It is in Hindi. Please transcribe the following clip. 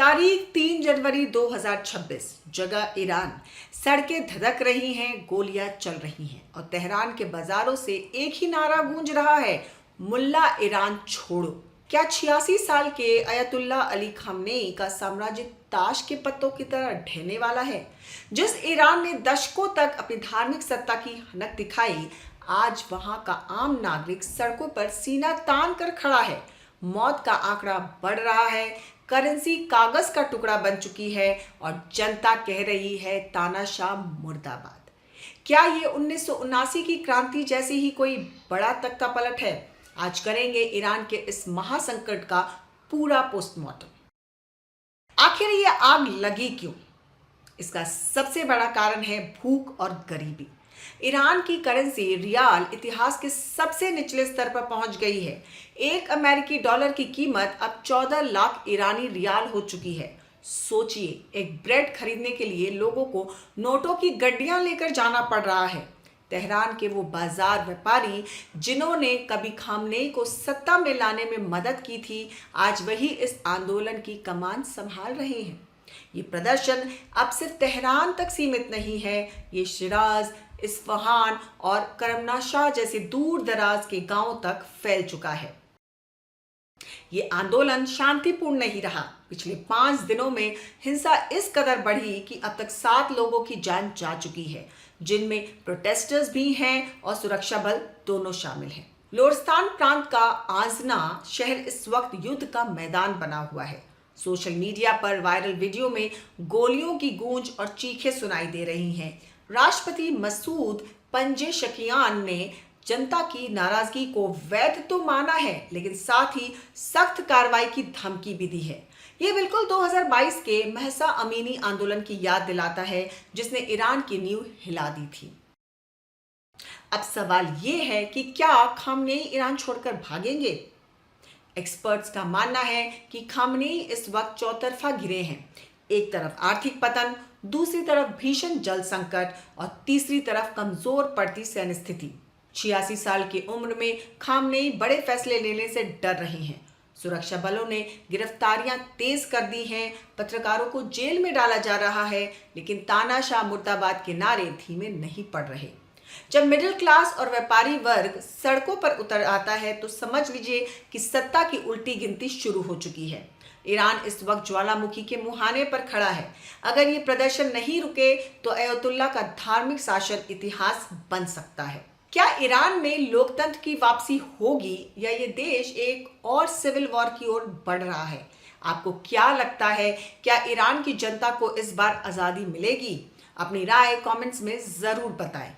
तारीख 3 जनवरी 2026, जगह ईरान। सड़कें धधक रही हैं, गोलियां चल रही हैं और तेहरान के बाजारों से एक ही नारा गूंज रहा है, मुल्ला ईरान छोड़ो। क्या 86 साल के अयतुल्ला अली खामनेई का साम्राज्य ताश के पत्तों की तरह ढहने वाला है? जिस ईरान ने दशकों तक अपनी धार्मिक सत्ता की हनक दिखाई, आज वहां का आम नागरिक सड़कों पर सीना तान कर खड़ा है। मौत का आंकड़ा बढ़ रहा है, करेंसी कागज का टुकड़ा बन चुकी है और जनता कह रही है तानाशाह मुर्दाबाद। क्या ये 1979 की क्रांति जैसी ही कोई बड़ा तख्ता पलट है? आज करेंगे ईरान के इस महासंकट का पूरा पोस्टमार्टम। आखिर ये आग लगी क्यों? इसका सबसे बड़ा कारण है भूख और गरीबी। ईरान की करेंसी रियाल इतिहास के सबसे निचले स्तर पर पहुंच गई है। एक अमेरिकी डॉलर की कीमत अब 14 लाख ईरानी रियाल हो चुकी है। सोचिए, एक ब्रेड खरीदने के लिए लोगों को नोटों की गड्डियां लेकर जाना पड़ रहा है। तेहरान के वो बाजार व्यापारी जिन्होंने कभी खामनेई को सत्ता में लाने में मदद की थी, आज वही इस आंदोलन की कमान संभाल रहे हैं। ये प्रदर्शन अब सिर्फ तेहरान तक सीमित नहीं है, ये शिराज, इस्फहान और करमनाशाह जैसे दूर दराज के गांवों तक फैल चुका है। ये आंदोलन शांतिपूर्ण नहीं रहा। पिछले 5 दिनों में हिंसा इस कदर बढ़ी कि अब तक 7 लोगों की जान जा चुकी है, जिनमें प्रोटेस्टर्स भी हैं और सुरक्षा बल दोनों शामिल हैं। लोरिस्तान प्रांत का आजना शहर इस वक्त युद्ध का मैदान बना हुआ है। सोशल मीडिया पर वायरल वीडियो में गोलियों की गूंज और चीखें सुनाई दे रही हैं। राष्ट्रपति मसूद पंजेशकियान ने जनता की नाराजगी को वैध तो माना है, लेकिन साथ ही सख्त कार्रवाई की धमकी भी दी है। ये बिल्कुल 2022 के महसा अमीनी आंदोलन की याद दिलाता है, जिसने ईरान की नींव हिला दी थी। अब सवाल ये है कि क्या खामनेई ईरान छोड़कर भागेंगे? एक्सपर्ट्स का मानना है कि खामनेई इस वक्त चौतरफा घिरे हैं। एक तरफ आर्थिक पतन, दूसरी तरफ भीषण जल संकट और तीसरी तरफ कमजोर पड़ती सैन्य स्थिति। 86 साल की उम्र में खामनेई बड़े फैसले लेने से डर रहे हैं। सुरक्षा बलों ने गिरफ्तारियां तेज कर दी हैं, पत्रकारों को जेल में डाला जा रहा है, लेकिन तानाशाह मुर्दाबाद के नारे धीमे नहीं पड़ रहे। जब मिडिल क्लास और व्यापारी वर्ग सड़कों पर उतर आता है, तो समझ लीजिए कि सत्ता की उल्टी गिनती शुरू हो चुकी है। ईरान इस वक्त ज्वालामुखी के मुहाने पर खड़ा है। अगर ये प्रदर्शन नहीं रुके तो अयतुल्ला का धार्मिक शासन इतिहास बन सकता है। क्या ईरान में लोकतंत्र की वापसी होगी या ये देश एक और सिविल वॉर की ओर बढ़ रहा है? आपको क्या लगता है, क्या ईरान की जनता को इस बार आज़ादी मिलेगी? अपनी राय कमेंट्स में ज़रूर बताएं।